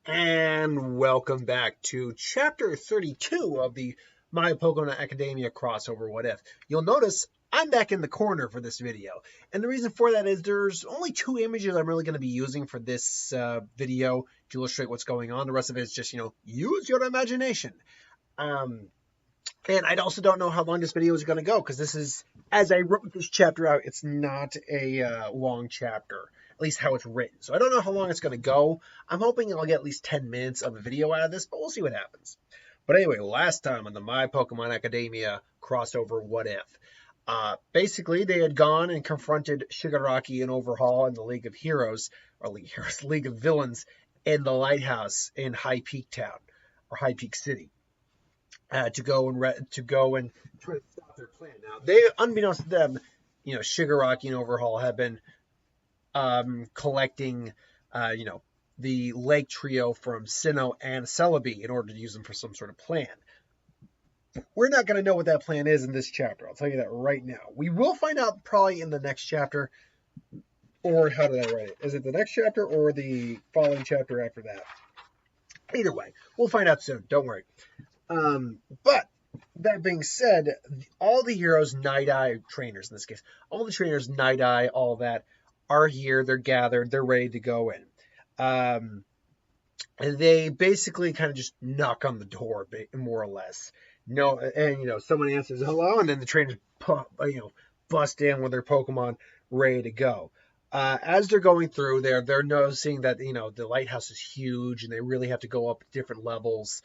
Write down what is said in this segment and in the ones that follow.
And welcome back to Chapter 32 of the My Pokemon Academia crossover What If. You'll notice I'm back in the corner for this video. And the reason for that is there's only two images I'm really going to be using for this video to illustrate what's going on. The rest of it is just, use your imagination. And I also don't know how long this video is going to go because this is, as I wrote this chapter out, it's not a long chapter, at least how it's written. So I don't know how long it's going to go. I'm hoping I'll get at least 10 minutes of a video out of this, but we'll see what happens. But anyway, last time on the My Pokemon Academia crossover What If, basically they had gone and confronted Shigaraki and Overhaul in the League of Heroes, or League of Villains in the lighthouse in High Peak Town, or High Peak City. To go and try to stop their plan. Now, they, unbeknownst to them, Shigaraki and Overhaul have been collecting, the Lake Trio from Sinnoh and Celebi in order to use them for some sort of plan. We're not going to know what that plan is in this chapter. I'll tell you that right now. We will find out probably in the next chapter, or how did I write it? Is it the next chapter or the following chapter after that? Either way, we'll find out soon. Don't worry. But that being said, all the heroes, Night-Eye trainers in this case, all the trainers, Night-Eye, all that, are here. They're gathered. They're ready to go in. And they basically kind of just knock on the door, more or less. Someone answers hello, and then the trainers, bust in with their Pokemon ready to go. As they're going through, they're noticing that the lighthouse is huge, and they really have to go up different levels.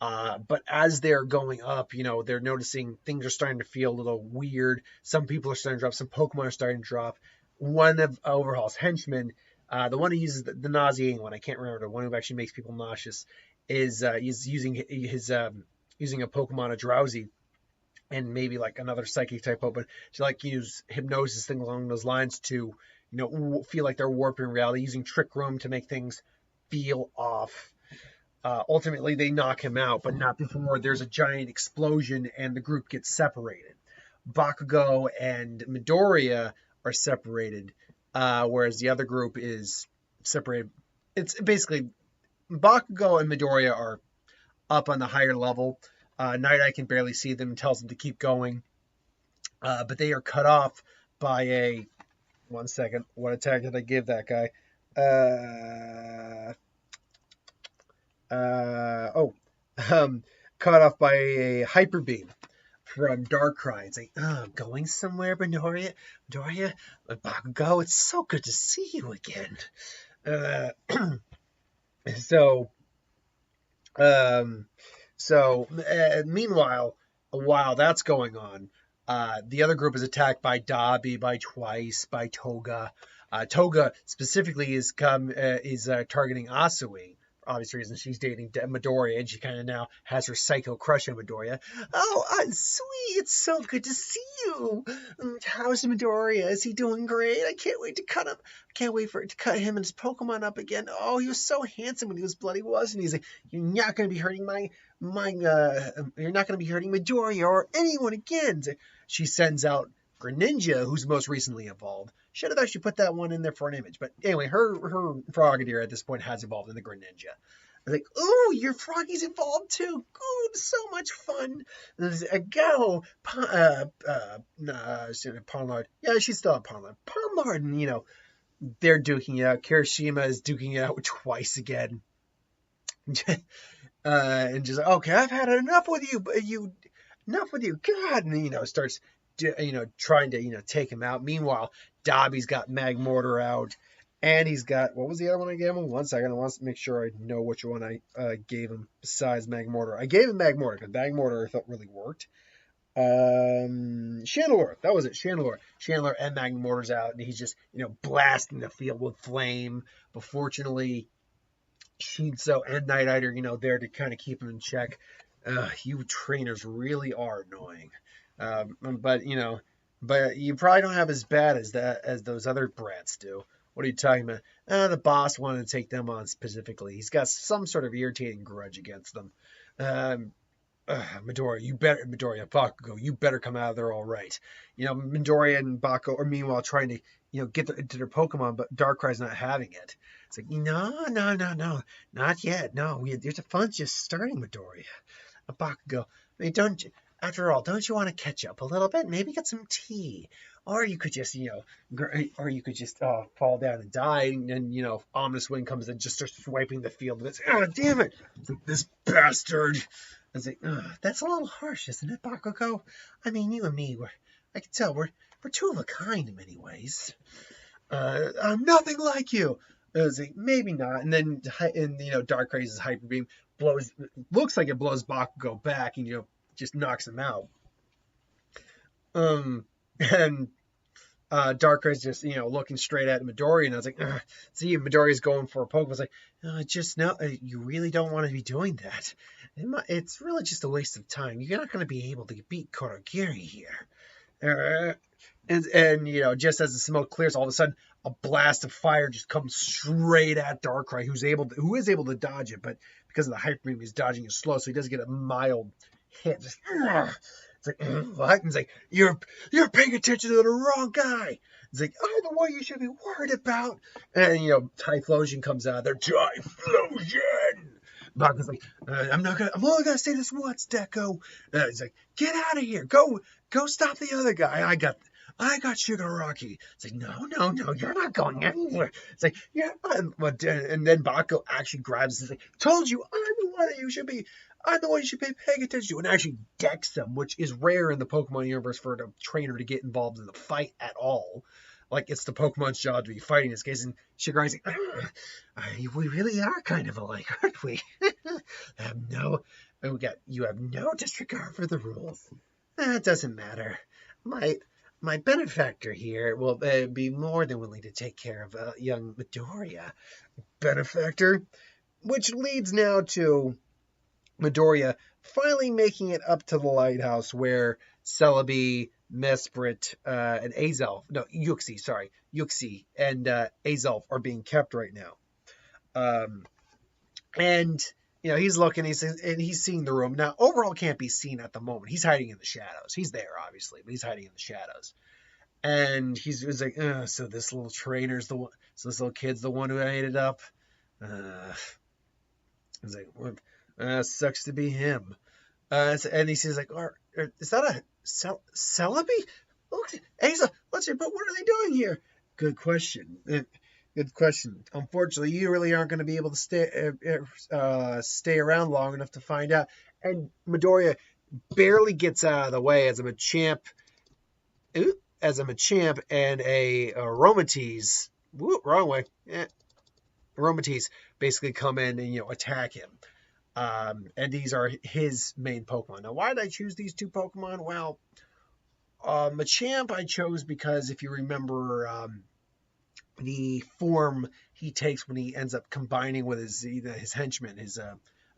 But as they're going up, they're noticing things are starting to feel a little weird. Some people are starting to drop. Some Pokemon are starting to drop. One of Overhaul's henchmen, the one who uses the nauseating one, I can't remember, the one who actually makes people nauseous, is he's using a Pokemon, a Drowsy, and maybe like another psychic type Pokemon to use hypnosis, things along those lines to, feel like they're warping reality, using Trick Room to make things feel off. Ultimately, they knock him out, but not before there's a giant explosion and the group gets separated. Bakugo and Midoriya are separated, whereas the other group is separated. It's basically Bakugo and Midoriya are up on the higher level. Night-Eye can barely see them and tells them to keep going. But they are cut off by a... One second. What attack did I give that guy? Cut off by a Hyper Beam from Darkrai. It's like, going somewhere, Midoriya? Bakugo, it's so good to see you again. Meanwhile, while that's going on, the other group is attacked by Dabi, by Twice, by Toga. Toga specifically is targeting Asui. For obvious reasons, she's dating Midoriya, and she kind of now has her psycho crush on Midoriya. Oh, Asui, it's so good to see you. How's Midoriya? Is he doing great? I can't wait to cut him. I can't wait for it to cut him and his Pokemon up again. Oh, he was so handsome when he was bloody, wasn't he? He's like, you're not going to be hurting you're not going to be hurting Midoriya or anyone again. She sends out Greninja, who's most recently evolved. Should have actually put that one in there for an image. But anyway, her Frogadier at this point has evolved into Greninja. I was like, oh, your Froggy's evolved too. Good, so much fun. Go, Pawmard. Yeah, she's still at Pawmard. Pawmard, and, they're duking it out. Kirishima is duking it out with Twice again. And just, okay, I've had enough with you, God, and, starts trying to take him out. Meanwhile, Dabi's got Magmortar out, and he's got, what was the other one I gave him? 1 second, I want to make sure I know which one I gave him besides Magmortar. I gave him Magmortar, because Magmortar I thought really worked. Chandelure, that was it, Chandelure and Magmortar's out, and he's just, blasting the field with flame, but fortunately, Shinso and Night-Eye are, there to kind of keep him in check. You trainers really are annoying. But you probably don't have as bad as those other brats do. What are you talking about? The boss wanted to take them on specifically. He's got some sort of irritating grudge against them. Midoriya, Bakugo, you better come out of there all right. Midoriya and Bakugo are meanwhile trying to, get into their Pokemon, but Darkrai's not having it. It's like, no, not yet. No, the fun's just starting, Midoriya. Bakugo, I mean, after all, don't you want to catch up a little bit? Maybe get some tea. Or you could just, fall down and die, and then, ominous wind comes and just starts swiping the field. And it's, oh, damn it! It's like, this bastard! It's like, that's a little harsh, isn't it, Bakugo? I mean, you and me, I can tell we're two of a kind in many ways. I'm nothing like you. I was like, maybe not. And then, Darkraiser's Hyper Beam looks like it blows Bakugo back and, just knocks him out. And Darkraiser just, looking straight at Midoriya, and I was like, see, Midoriya's going for a poke. I was like, just no, you really don't want to be doing that. It's really just a waste of time. You're not going to be able to beat Kurogiri here. And just as the smoke clears, all of a sudden a blast of fire just comes straight at Darkrai, who is able to dodge it, but because of the Hyper Beam, he's dodging it slow, so he doesn't get a mild hit. Just, it's like, what? It's like, you're paying attention to the wrong guy. It's like, the one you should be worried about. And Typhlosion comes out there. Typhlosion. Bakugo's like, I'm only gonna say this once, Deku. He's like, get out of here. Go stop the other guy. I got Shigaraki. It's like, no, you're not going anywhere. It's like, yeah, and then Bakugo actually grabs him. He's like, told you, I'm the one you should be paying attention to, and actually decks him, which is rare in the Pokemon universe for a trainer to get involved in the fight at all. Like, it's the Pokemon's job to be fighting in this case, and Shigaraki's like, we really are kind of alike, aren't we? You have no disregard for the rules. It doesn't matter. My benefactor here will be more than willing to take care of young Midoriya. Benefactor? Which leads now to Midoriya finally making it up to the lighthouse where Celebi, Mesprit, and Uxie and Azelf are being kept right now. And he's looking, he's seeing the room. Now, Overhaul can't be seen at the moment. He's hiding in the shadows. He's there, obviously, but he's hiding in the shadows. And he's like, so this little trainer's the one, so this little kid's the one who ate it up. He's like, sucks to be him. And he says, like, is that a Celebi? Look, Asa, but what are they doing here? Good question. Good question. Unfortunately, you really aren't going to be able to stay around long enough to find out. And Midoriya barely gets out of the way as a Machamp and a Aromatisse. Wrong way. Aromatisse basically come in and attack him. And these are his main Pokemon. Now, why did I choose these two Pokemon? Well, Machamp I chose because if you remember, the form he takes when he ends up combining with his henchmen, his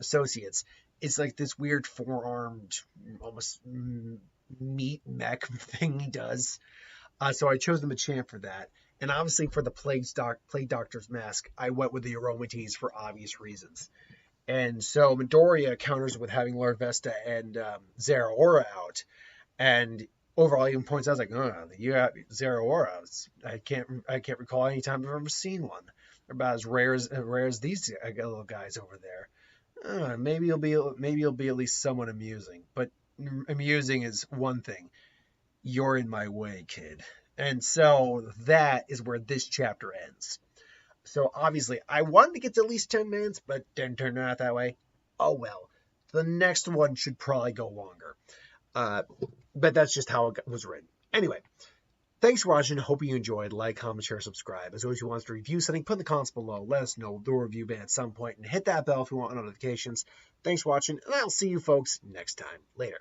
associates, it's like this weird four-armed, almost meat mech thing he does. So I chose the Machamp for that. And obviously for the Plague Doctor's Mask, I went with the Aromatisse for obvious reasons. And so Midoriya counters with having Larvesta and Zeraora out. And Overall even points out, like, you have Zeraora. I can't recall any time I've ever seen one. They're about as rare as these little guys over there. Maybe you'll be at least somewhat amusing. But amusing is one thing. You're in my way, kid. And so that is where this chapter ends. So obviously I wanted to get to at least 10 minutes, but didn't turn out that way. Oh well. The next one should probably go longer. But that's just how it was written. Anyway, thanks for watching. Hope you enjoyed. Like, comment, share, subscribe. As always, if you want us to review something, put in the comments below. Let us know. We'll do a review at some point. And hit that bell if you want notifications. Thanks for watching, and I'll see you folks next time. Later.